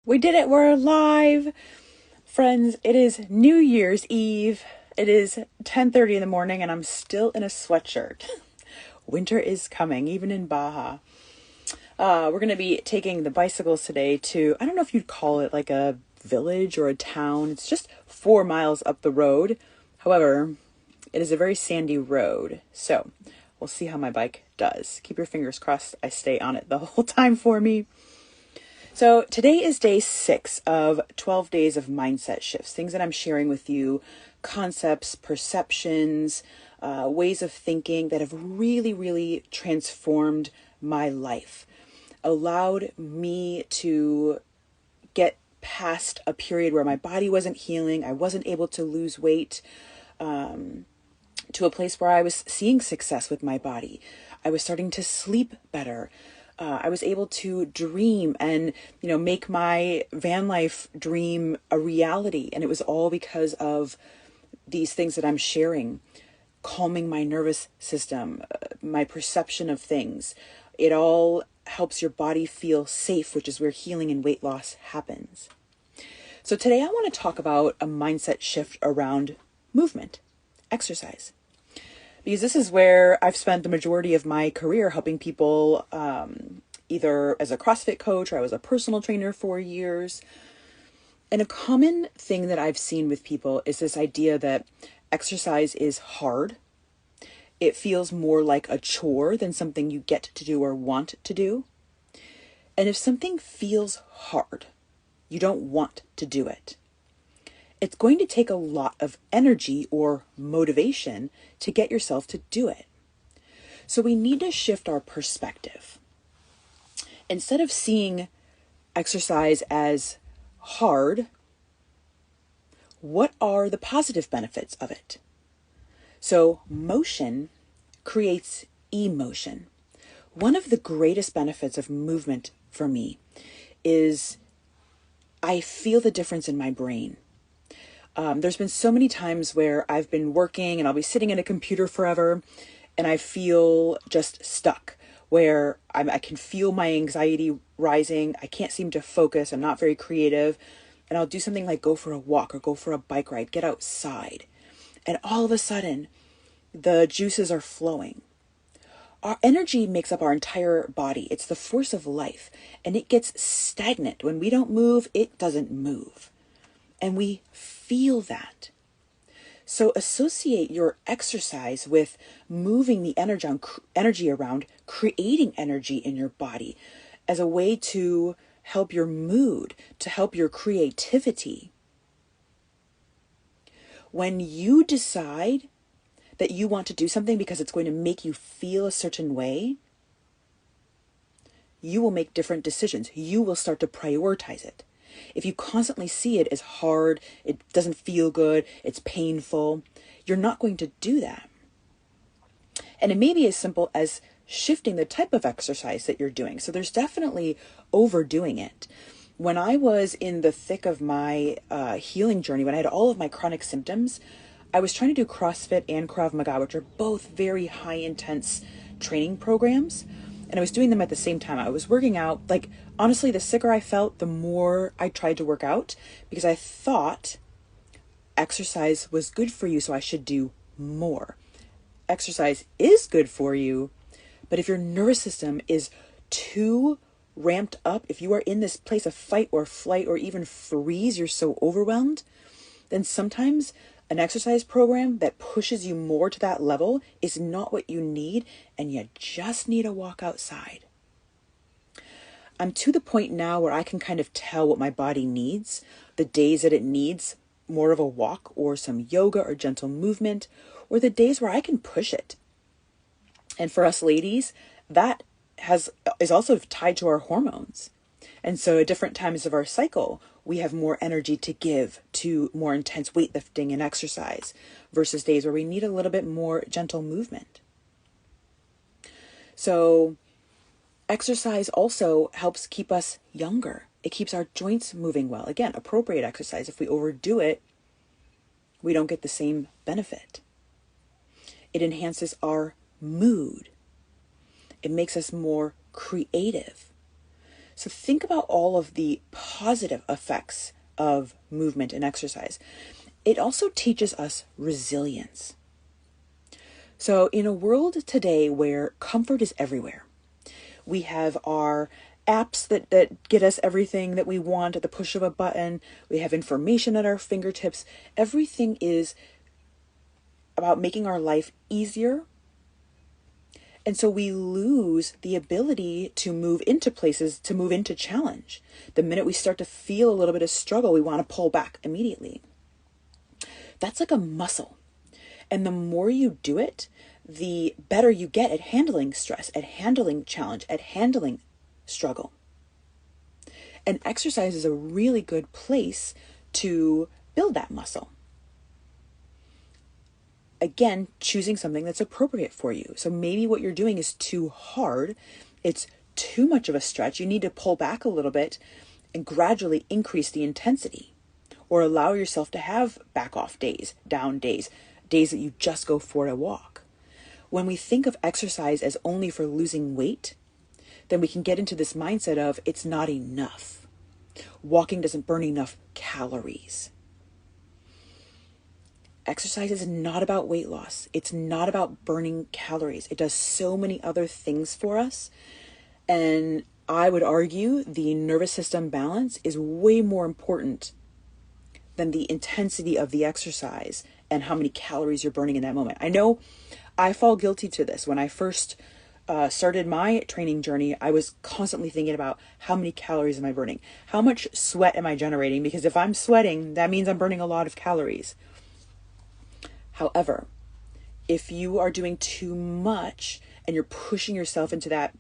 We did it. We're live. Friends, it is New Year's Eve. It is 10:30 in the morning and I'm still in a sweatshirt. Winter is coming, even in Baja. We're going to be taking the bicycles today to, I don't know if you'd call it like a village or a town. It's just 4 miles up the road. However, it is a very sandy road. So we'll see how my bike does. Keep your fingers crossed I stay on it the whole time for me. So today is day 6 of 12 days of mindset shifts, things that I'm sharing with you, concepts, perceptions, ways of thinking that have really transformed my life, allowed me to get past a period where my body wasn't healing, I wasn't able to lose weight, to a place where I was seeing success with my body. I was starting to sleep better. I was able to dream and, make my van life dream a reality. And it was all because of these things that I'm sharing, calming my nervous system, my perception of things. It all helps your body feel safe, which is where healing and weight loss happens. So today I want to talk about a mindset shift around movement, exercise. Because this is where I've spent the majority of my career helping people, either as a CrossFit coach or I was a personal trainer for years. And a common thing that I've seen with people is this idea that exercise is hard. It feels more like a chore than something you get to do or want to do. And if something feels hard, you don't want to do it. It's going to take a lot of energy or motivation to get yourself to do it. So we need to shift our perspective. Instead of seeing exercise as hard, what are the positive benefits of it? So motion creates emotion. One of the greatest benefits of movement for me is I feel the difference in my brain. There's been so many times where I've been working and I'll be sitting at a computer forever and I feel just stuck, where I can feel my anxiety rising. I can't seem to focus. I'm not very creative. And I'll do something like go for a walk or go for a bike ride, get outside. And all of a sudden, the juices are flowing. Our energy makes up our entire body. It's the force of life. And it gets stagnant. When we don't move, it doesn't move. And we feel that. So associate your exercise with moving the energy around, creating energy in your body as a way to help your mood, to help your creativity. When you decide that you want to do something because it's going to make you feel a certain way, you will make different decisions. You will start to prioritize it. If you constantly see it as hard, it doesn't feel good, it's painful, you're not going to do that. And it may be as simple as shifting the type of exercise that you're doing. So there's definitely overdoing it. When I was in the thick of my healing journey, when I had all of my chronic symptoms, I was trying to do CrossFit and Krav Maga, which are both very high intense training programs. And I was doing them at the same time. I was working out. Like, honestly, the sicker I felt, the more I tried to work out because I thought exercise was good for you, so I should do more. Exercise is good for you, but if your nervous system is too ramped up, if you are in this place of fight or flight or even freeze, you're so overwhelmed, then sometimes an exercise program that pushes you more to that level is not what you need, and you just need to walk outside. I'm to the point now where I can kind of tell what my body needs, the days that it needs more of a walk or some yoga or gentle movement, or the days where I can push it. And for us ladies, that is also tied to our hormones. And so at different times of our cycle, we have more energy to give to more intense weightlifting and exercise versus days where we need a little bit more gentle movement. So exercise also helps keep us younger. It keeps our joints moving well. Again, appropriate exercise. If we overdo it, we don't get the same benefit. It enhances our mood. It makes us more creative. So think about all of the positive effects of movement and exercise. It also teaches us resilience. So in a world today where comfort is everywhere, we have our apps that get us everything that we want at the push of a button. We have information at our fingertips. Everything is about making our life easier. And so we lose the ability to move into places, to move into challenge. The minute we start to feel a little bit of struggle, we want to pull back immediately. That's like a muscle. And the more you do it, the better you get at handling stress, at handling challenge, at handling struggle. And exercise is a really good place to build that muscle. Again, choosing something that's appropriate for you. So maybe what you're doing is too hard. It's too much of a stretch. You need to pull back a little bit and gradually increase the intensity, or allow yourself to have back off days, down days, days that you just go for a walk. When we think of exercise as only for losing weight, then we can get into this mindset of it's not enough. Walking doesn't burn enough calories. Exercise is not about weight loss. It's not about burning calories. It does so many other things for us. And I would argue the nervous system balance is way more important than the intensity of the exercise and how many calories you're burning in that moment. I know I fall guilty to this. When I first started my training journey, I was constantly thinking about how many calories am I burning? How much sweat am I generating? Because if I'm sweating, that means I'm burning a lot of calories. However, if you are doing too much and you're pushing yourself into that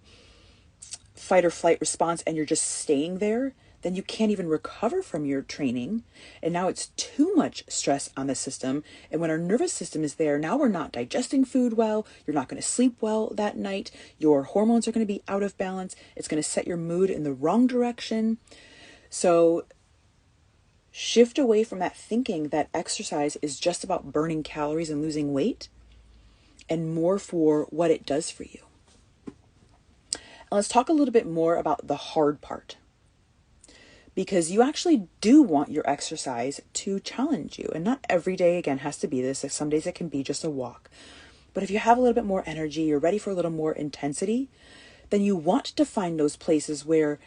fight or flight response and you're just staying there, then you can't even recover from your training. And now it's too much stress on the system. And when our nervous system is there, now we're not digesting food well. You're not going to sleep well that night. Your hormones are going to be out of balance. It's going to set your mood in the wrong direction. So shift away from that thinking that exercise is just about burning calories and losing weight, and more for what it does for you. And let's talk a little bit more about the hard part, because you actually do want your exercise to challenge you. And not every day, again, has to be this. Some days it can be just a walk. But if you have a little bit more energy, you're ready for a little more intensity, then you want to find those places where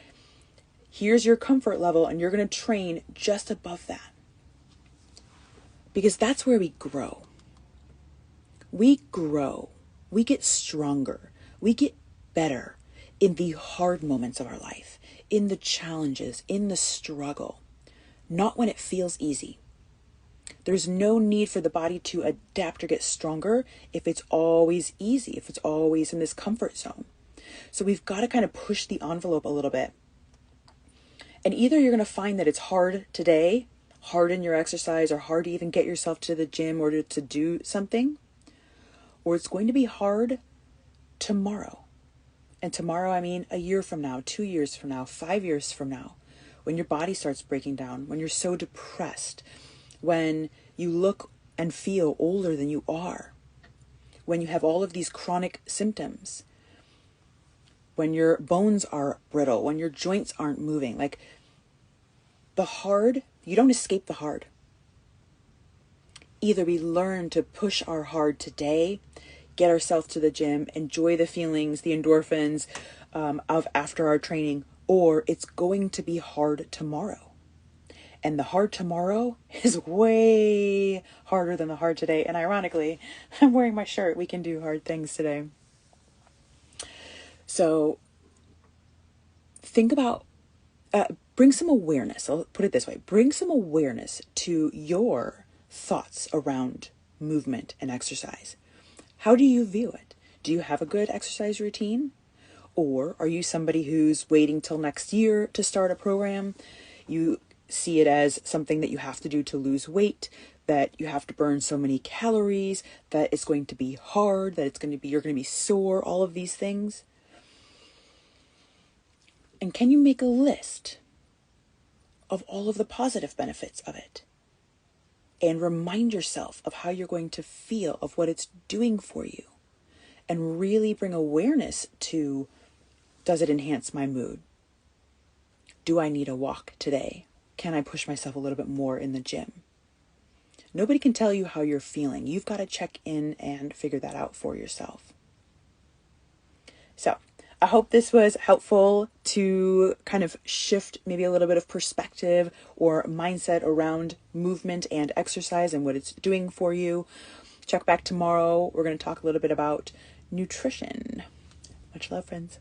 here's your comfort level and you're going to train just above that. Because that's where we grow. We grow. We get stronger. We get better in the hard moments of our life, in the challenges, in the struggle, not when it feels easy. There's no need for the body to adapt or get stronger if it's always easy, if it's always in this comfort zone. So we've got to kind of push the envelope a little bit. And either you're going to find that it's hard today, hard in your exercise, or hard to even get yourself to the gym or to do something, or it's going to be hard tomorrow. And tomorrow, I mean a year from now, 2 years from now, 5 years from now, when your body starts breaking down, when you're so depressed, when you look and feel older than you are, when you have all of these chronic symptoms, when your bones are brittle, when your joints aren't moving. Like, the hard, you don't escape the hard. Either we learn to push our hard today, get ourselves to the gym, enjoy the feelings, the endorphins of after our training, or it's going to be hard tomorrow. And the hard tomorrow is way harder than the hard today. And ironically, I'm wearing my shirt. We can do hard things today. So think about, bring some awareness. I'll put it this way. Bring some awareness to your thoughts around movement and exercise. How do you view it? Do you have a good exercise routine? Or are you somebody who's waiting till next year to start a program? You see it as something that you have to do to lose weight, that you have to burn so many calories, that it's going to be hard, that you're going to be sore, all of these things. And can you make a list of all of the positive benefits of it? And remind yourself of how you're going to feel, of what it's doing for you. And really bring awareness to, does it enhance my mood? Do I need a walk today? Can I push myself a little bit more in the gym? Nobody can tell you how you're feeling. You've got to check in and figure that out for yourself. So I hope this was helpful to kind of shift maybe a little bit of perspective or mindset around movement and exercise and what it's doing for you. Check back tomorrow. We're going to talk a little bit about nutrition. Much love, friends.